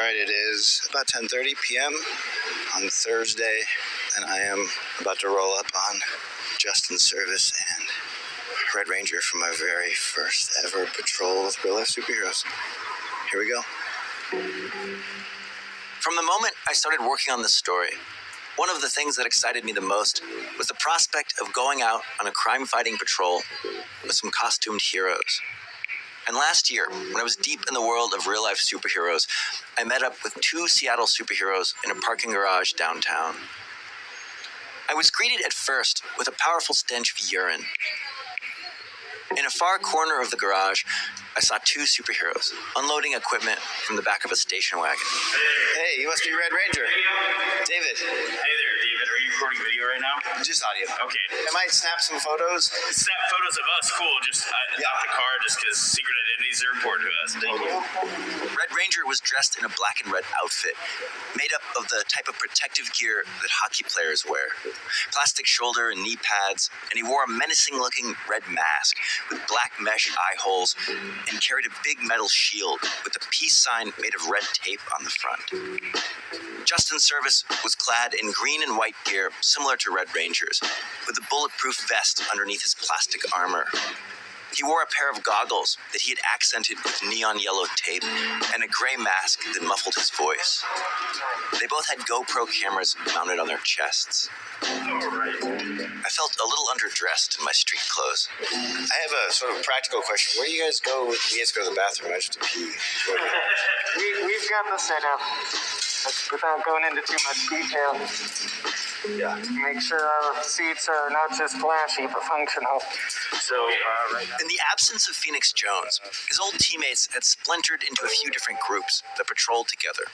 right, it is about 10:30 p.m. on Thursday, and I am about to roll up on Justin Service and Red Ranger for my very first ever patrol with real life superheroes. Here we go. From the moment I started working on this story, one of the things that excited me the most was the prospect of going out on a crime-fighting patrol with some costumed heroes. And last year, when I was deep in the world of real-life superheroes, I met up with two Seattle superheroes in a parking garage downtown. I was greeted at first with a powerful stench of urine. In a far corner of the garage, I saw two superheroes unloading equipment from the back of a station wagon. Hey, you must be Red Ranger. David. Hey there, David. Are you recording video right now? Just audio. Okay. I might snap some photos. Snap photos of us, cool. Just not the car, just because secret identities are important to us. Thank you. Red Ranger was dressed in a black and red outfit, made up of the type of protective gear that hockey players wear. Plastic shoulder and knee pads, and he wore a menacing-looking red mask with black mesh eye holes and carried a big metal shield with a peace sign made of red tape on the front. Justin Service was clad in green and white gear similar to Red Ranger's, with a bulletproof vest underneath his plastic armor. He wore a pair of goggles that he had accented with neon yellow tape and a gray mask that muffled his voice. They both had GoPro cameras mounted on their chests. I felt a little underdressed in my street clothes. I have a sort of practical question. Where do you guys go when you guys go to the bathroom? I just have to pee. We've got the setup, without going into too much detail. Yeah. Make sure our seats are not just flashy, but functional. So, right now. In the absence of Phoenix Jones, his old teammates had splintered into a few different groups that patrolled together.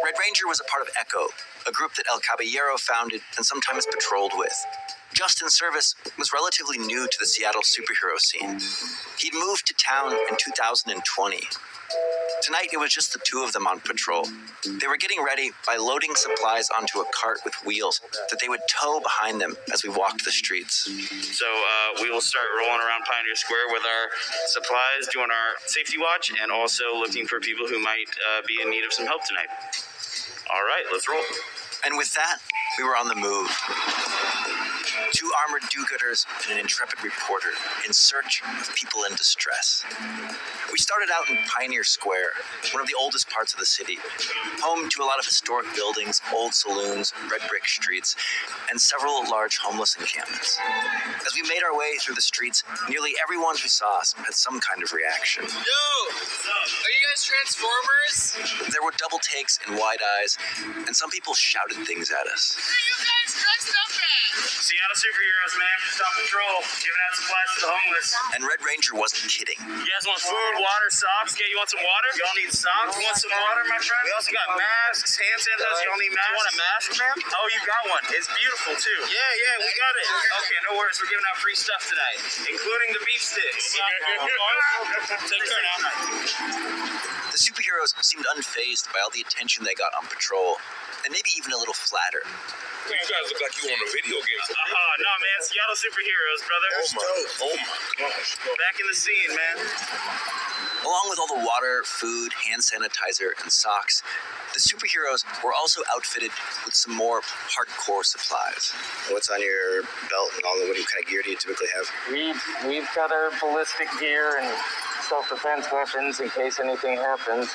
Red Ranger was a part of Echo, a group that El Caballero founded and sometimes patrolled with. Justin Service was relatively new to the Seattle superhero scene. He'd moved to town in 2020. Tonight, it was just the two of them on patrol. They were getting ready by loading supplies onto a cart with wheels that they would tow behind them as we walked the streets. So, we will start rolling around Pioneer Square with our supplies, doing our safety watch, and also looking for people who might be in need of some help tonight. All right, let's roll. And with that, we were on the move. Two armored do-gooders and an intrepid reporter in search of people in distress. We started out in Pioneer Square, one of the oldest parts of the city, home to a lot of historic buildings, old saloons, red brick streets, and several large homeless encampments. As we made our way through the streets, nearly everyone who saw us had some kind of reaction. Yo! Are you guys Transformers? There were double takes and wide eyes, and some people shouted things at us. What are you guys dressed up as? Seattle superheroes, man. Just on patrol, giving out supplies to the homeless. And Red Ranger wasn't kidding. You guys want food, water, socks? Okay, you want some water? Y'all need socks? You want some water, my friend? We also got masks, hand sanitizer. Y'all need masks? You want a mask, man? Oh, you got one. It's beautiful, too. Yeah, we got it. Okay, no worries. We're giving out free stuff tonight, including the beef sticks. Take care now. The superheroes seemed unfazed by all the attention they got on patrol, and maybe even a little flattered. You guys look like you on a video game. No, man. Seattle superheroes, brother. Oh my gosh. Back in the scene, man. Along with all the water, food, hand sanitizer, and socks, the superheroes were also outfitted with some more hardcore supplies. What's on your belt and all that? What kind of gear do you typically have? We've got our ballistic gear and self-defense weapons in case anything happens.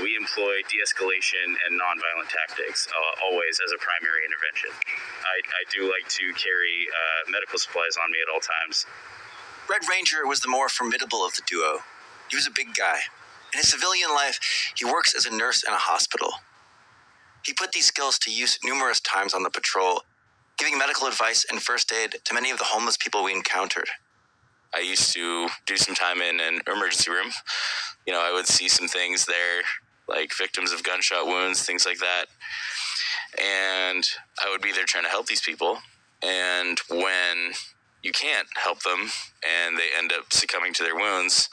We employ de-escalation and non-violent tactics, always as a primary intervention. I do like to carry medical supplies on me at all times. Red Ranger was the more formidable of the duo. He was a big guy. In his civilian life, he works as a nurse in a hospital. He put these skills to use numerous times on the patrol, giving medical advice and first aid to many of the homeless people we encountered. I used to do some time in an emergency room. I would see some things there, like victims of gunshot wounds, things like that. And I would be there trying to help these people. And when you can't help them and they end up succumbing to their wounds,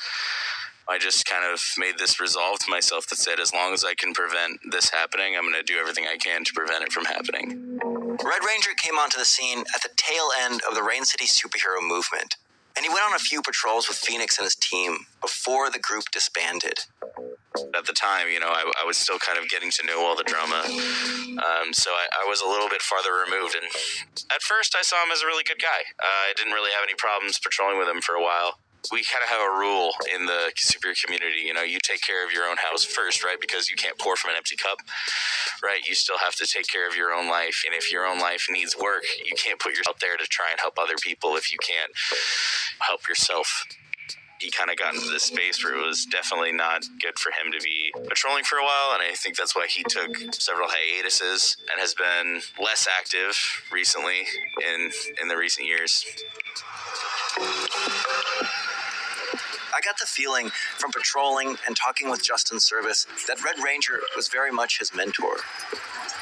I just kind of made this resolve to myself that said, as long as I can prevent this happening, I'm going to do everything I can to prevent it from happening. Red Ranger came onto the scene at the tail end of the Rain City superhero movement, and he went on a few patrols with Phoenix and his team before the group disbanded. At the time, I was still kind of getting to know all the drama. So I was a little bit farther removed. And at first, I saw him as a really good guy. I didn't really have any problems patrolling with him for a while. We kind of have a rule in the Superior community, you take care of your own house first, right? Because you can't pour from an empty cup, right? You still have to take care of your own life. And if your own life needs work, you can't put yourself there to try and help other people if you can't help yourself. He kind of got into this space where it was definitely not good for him to be patrolling for a while, and I think that's why he took several hiatuses and has been less active recently in the recent years. I got the feeling from patrolling and talking with Justin Service that Red Ranger was very much his mentor.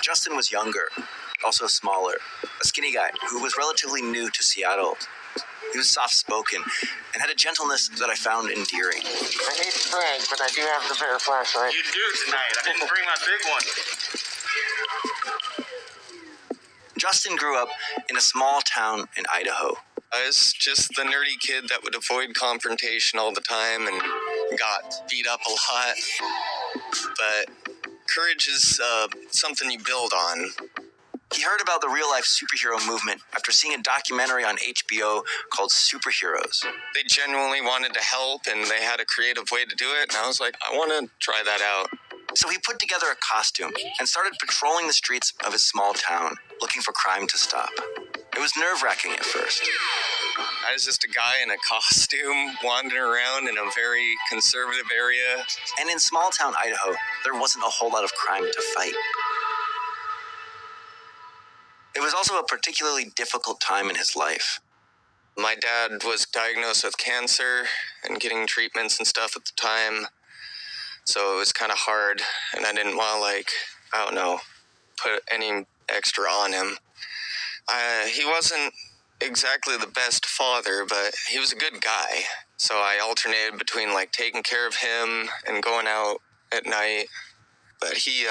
Justin was younger, also smaller, a skinny guy who was relatively new to Seattle. He was soft-spoken and had a gentleness that I found endearing. I hate to brag, but I do have the better flashlight. You do tonight. I didn't bring my big one. Justin grew up in a small town in Idaho. I was just the nerdy kid that would avoid confrontation all the time and got beat up a lot. But courage is something you build on. He heard about the real-life superhero movement after seeing a documentary on HBO called Superheroes. They genuinely wanted to help, and they had a creative way to do it, and I was like, I want to try that out. So he put together a costume and started patrolling the streets of his small town, looking for crime to stop. It was nerve-wracking at first. I was just a guy in a costume wandering around in a very conservative area. And in small-town Idaho, there wasn't a whole lot of crime to fight. It was also a particularly difficult time in his life. My dad was diagnosed with cancer and getting treatments and stuff at the time. So it was kind of hard, and I didn't want to, put any extra on him. He wasn't exactly the best father, but he was a good guy. So I alternated between, taking care of him and going out at night. But he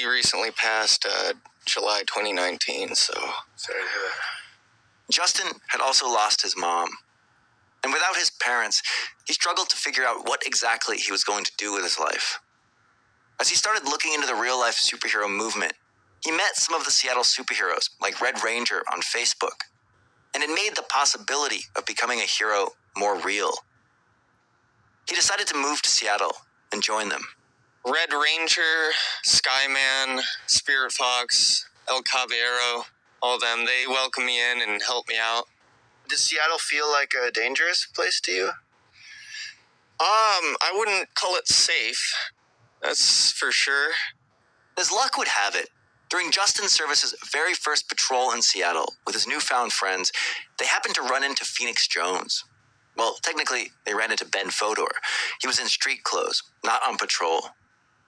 recently passed July 2019, so sorry to hear that. Justin had also lost his mom. And without his parents, he struggled to figure out what exactly he was going to do with his life. As he started looking into the real-life superhero movement, he met some of the Seattle superheroes, like Red Ranger, on Facebook. And it made the possibility of becoming a hero more real. He decided to move to Seattle and join them. Red Ranger, Skyman, Spirit Fox, El Caballero, all them, they welcomed me in and helped me out. Does Seattle feel like a dangerous place to you? I wouldn't call it safe. That's for sure. As luck would have it, during Justin Service's very first patrol in Seattle with his newfound friends, they happened to run into Phoenix Jones. Well, technically, they ran into Ben Fodor. He was in street clothes, not on patrol.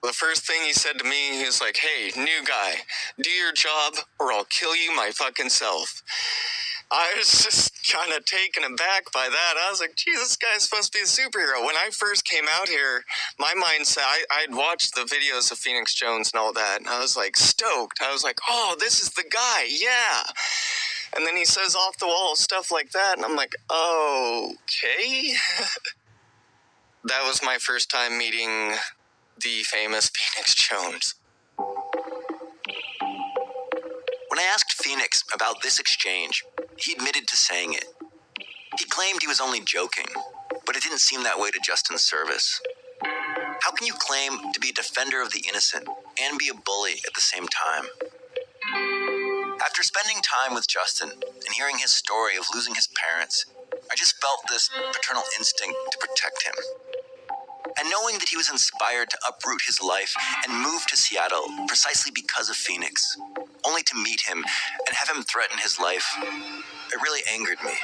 The first thing he said to me, he was like, "Hey, new guy, do your job or I'll kill you my fucking self." I was just kind of taken aback by that. I was like, Jesus, this guy's supposed to be a superhero. When I first came out here, my mindset, I'd watched the videos of Phoenix Jones and all that, and I was like stoked. I was like, oh, this is the guy, yeah. And then he says off the wall stuff like that, and I'm like, okay. That was my first time meeting the famous Phoenix Jones. When I asked Phoenix about this exchange, he admitted to saying it. He claimed he was only joking, but it didn't seem that way to Justin Service. How can you claim to be a defender of the innocent and be a bully at the same time? After spending time with Justin and hearing his story of losing his parents, I just felt this paternal instinct to protect him. And knowing that he was inspired to uproot his life and move to Seattle precisely because of Phoenix, only to meet him and have him threaten his life, it really angered me.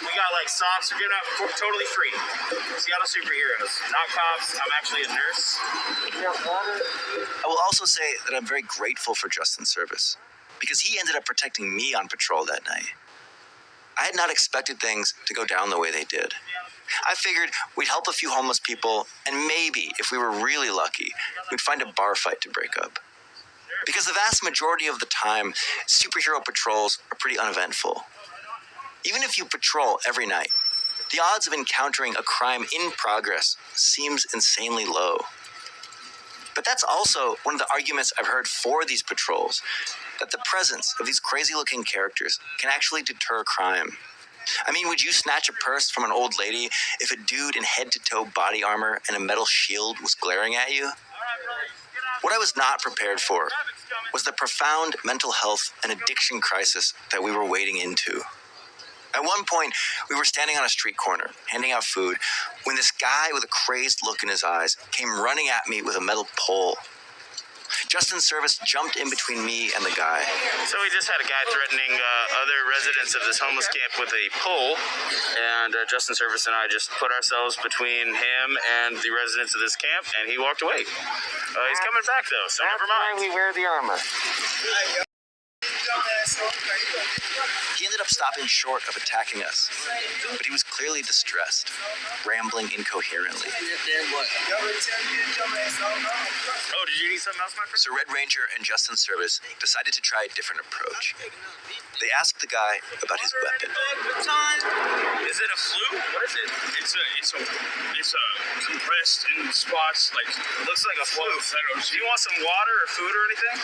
We got socks. We're giving out totally free. Seattle superheroes, not cops. I'm actually a nurse. I will also say that I'm very grateful for Justin Service, because he ended up protecting me on patrol that night. I had not expected things to go down the way they did. I figured we'd help a few homeless people, and maybe, if we were really lucky, we'd find a bar fight to break up. Because the vast majority of the time, superhero patrols are pretty uneventful. Even if you patrol every night, The odds of encountering a crime in progress seems insanely low. But that's also one of the arguments I've heard for these patrols, that the presence of these crazy-looking characters can actually deter crime. I mean, would you snatch a purse from an old lady if a dude in head-to-toe body armor and a metal shield was glaring at you? What I was not prepared for was the profound mental health and addiction crisis that we were wading into. At one point, we were standing on a street corner, handing out food, when this guy with a crazed look in his eyes came running at me with a metal pole. Justin Service jumped in between me and the guy. So we just had a guy threatening other residents of this homeless camp with a pole, and Justin Service and I just put ourselves between him and the residents of this camp, and he walked away. He's coming back though, so never mind. That's why we wear the armor. He ended up stopping short of attacking us, but he was clearly distressed, rambling incoherently. Oh, did you need something else, my friend? So Red Ranger and Justin Service decided to try a different approach. They asked the guy about his weapon. Is it a flute? What is it? It's compressed in spots like Looks like a flute. Do you want some water or food or anything?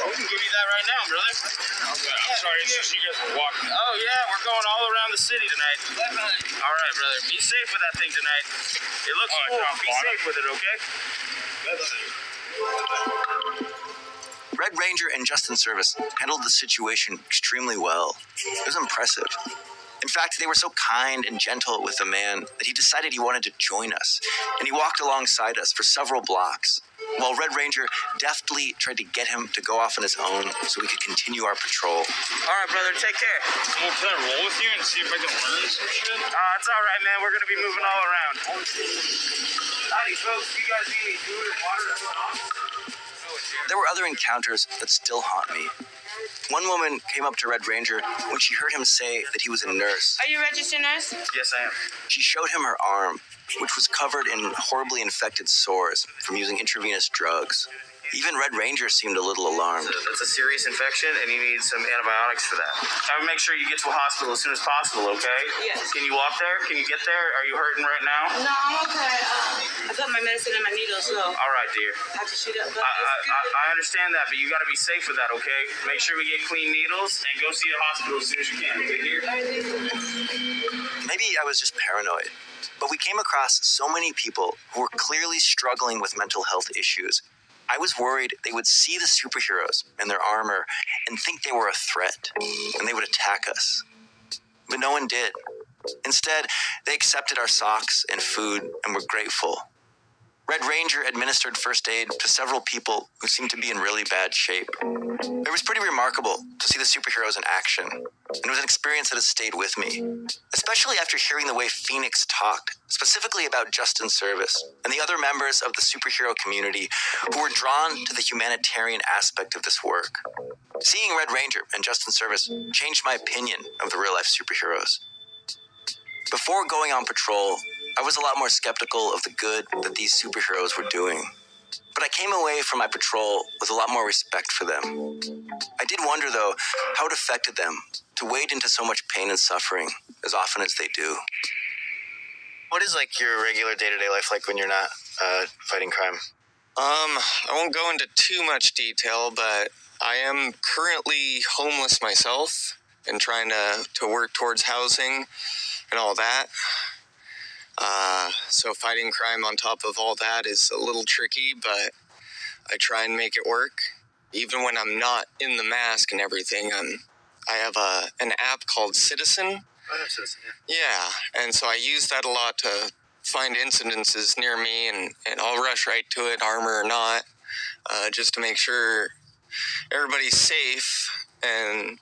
we can give you that right now, brother. I'm sorry, it's just you guys were walking. Oh yeah, we're going all around the city tonight. All right, brother. Be safe with that thing tonight. It looks cool. Be safe with it, okay? Red Ranger and Justin Service handled the situation extremely well. It was impressive. In fact, they were so kind and gentle with the man that he decided he wanted to join us, and he walked alongside us for several blocks, while Red Ranger deftly tried to get him to go off on his own so we could continue our patrol. All right, brother. Take care. Well, can I roll with you and see if I can learn some shit? It's all right, man. We're gonna be moving all around. Howdy, folks. You guys need any food and water? There were other encounters that still haunt me. One woman came up to Red Ranger when she heard him say that he was a nurse. Are you a registered nurse? Yes, I am. She showed him her arm, which was covered in horribly infected sores from using intravenous drugs. Even Red Ranger seemed a little alarmed. That's a serious infection, and you need some antibiotics for that. I would make sure you get to a hospital as soon as possible, okay? Yes. Can you walk there? Can you get there? Are you hurting right now? No, I'm okay. I got my medicine and my needles, so I All right, dear. have to shoot up. But I understand that, but you got to be safe with that, okay? Make sure we get clean needles and go see a hospital as soon as you can, okay, dear? Maybe I was just paranoid, but we came across so many people who were clearly struggling with mental health issues. I was worried they would see the superheroes in their armor and think they were a threat, and they would attack us. But no one did. Instead, they accepted our socks and food and were grateful. Red Ranger administered first aid to several people who seemed to be in really bad shape. It was pretty remarkable to see the superheroes in action, and it was an experience that has stayed with me, especially after hearing the way Phoenix talked, specifically about Justin Service and the other members of the superhero community who were drawn to the humanitarian aspect of this work. Seeing Red Ranger and Justin Service changed my opinion of the real-life superheroes. Before going on patrol, I was a lot more skeptical of the good that these superheroes were doing. But I came away from my patrol with a lot more respect for them. I did wonder, though, how it affected them to wade into so much pain and suffering as often as they do. What is like your regular day-to-day life like when you're not fighting crime? I won't go into too much detail, but I am currently homeless myself and trying to work towards housing and all that. So fighting crime on top of all that is a little tricky, but I try and make it work. Even when I'm not in the mask and everything, I have an app called Citizen. Yeah, and so I use that a lot to find incidences near me, and I'll rush right to it, armor or not, just to make sure everybody's safe, and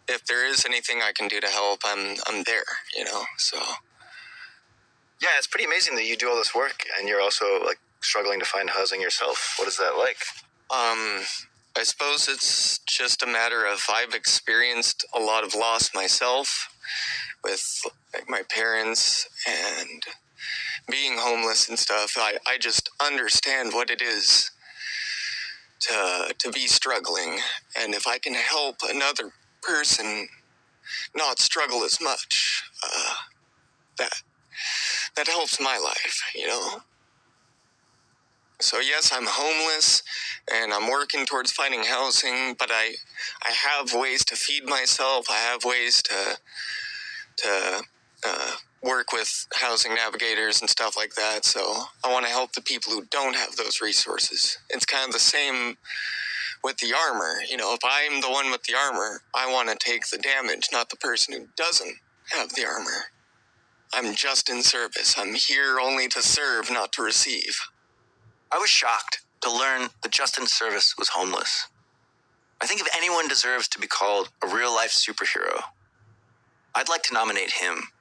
if there is anything I can do to help, I'm there, you know, so. Yeah, it's pretty amazing that you do all this work and you're also like struggling to find housing yourself. What is that like? I suppose it's just a matter of I've experienced a lot of loss myself with like my parents and being homeless and stuff. I just understand what it is to be struggling, and if I can help another person not struggle as much, that helps my life, you know? So yes, I'm homeless and I'm working towards finding housing, but I have ways to feed myself. I have ways to work with housing navigators and stuff like that. So I want to help the people who don't have those resources. It's kind of the same with the armor. You know, if I'm the one with the armor, I want to take the damage, not the person who doesn't have the armor. I'm just in service. I'm here only to serve, not to receive. I was shocked to learn that Justin Service was homeless. I think if anyone deserves to be called a real-life superhero, I'd like to nominate him,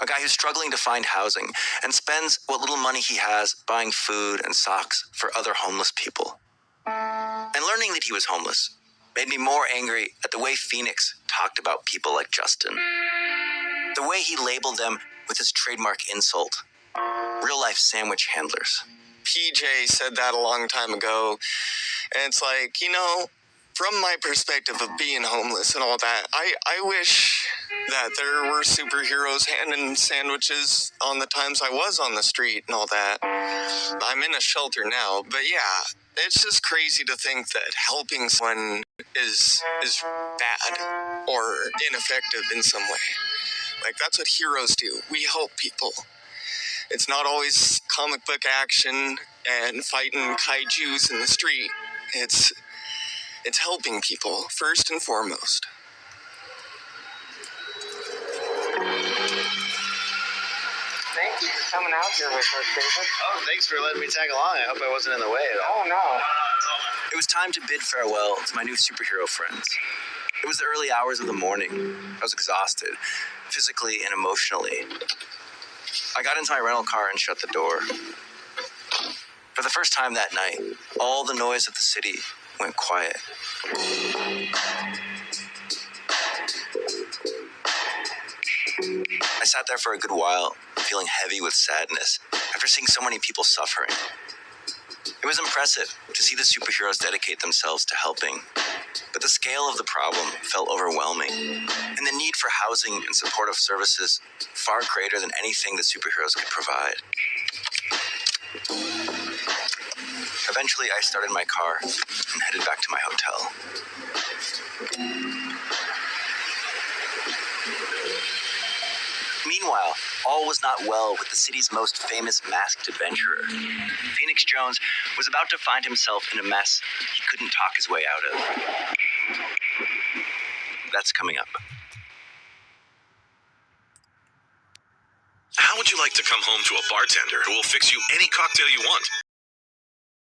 a guy who's struggling to find housing and spends what little money he has buying food and socks for other homeless people. And learning that he was homeless made me more angry at the way Phoenix talked about people like Justin. The way he labeled them with his trademark insult, real-life sandwich handlers. PJ said that a long time ago, and it's like, you know, from my perspective of being homeless and all that, I wish that there were superheroes handing sandwiches on the times I was on the street and all that. I'm in a shelter now, but yeah, it's just crazy to think that helping someone is bad or ineffective in some way. Like, that's what heroes do. We help people. It's not always comic book action and fighting kaijus in the street. It's helping people, first and foremost. Thank you for coming out here with us, David. Oh, thanks for letting me tag along. I hope I wasn't in the way at all. Oh, no. It was time to bid farewell to my new superhero friends. It was the early hours of the morning. I was exhausted, physically and emotionally. I got into my rental car and shut the door. For the first time that night, all the noise of the city went quiet. I sat there for a good while, feeling heavy with sadness after seeing so many people suffering. It was impressive to see the superheroes dedicate themselves to helping, but the scale of the problem felt overwhelming, and the need for housing and supportive services far greater than anything that superheroes could provide. Eventually, I started my car and headed back to my hotel. Meanwhile, all was not well with the city's most famous masked adventurer. Phoenix Jones was about to find himself in a mess he couldn't talk his way out of. That's coming up. How would you like to come home to a bartender who will fix you any cocktail you want?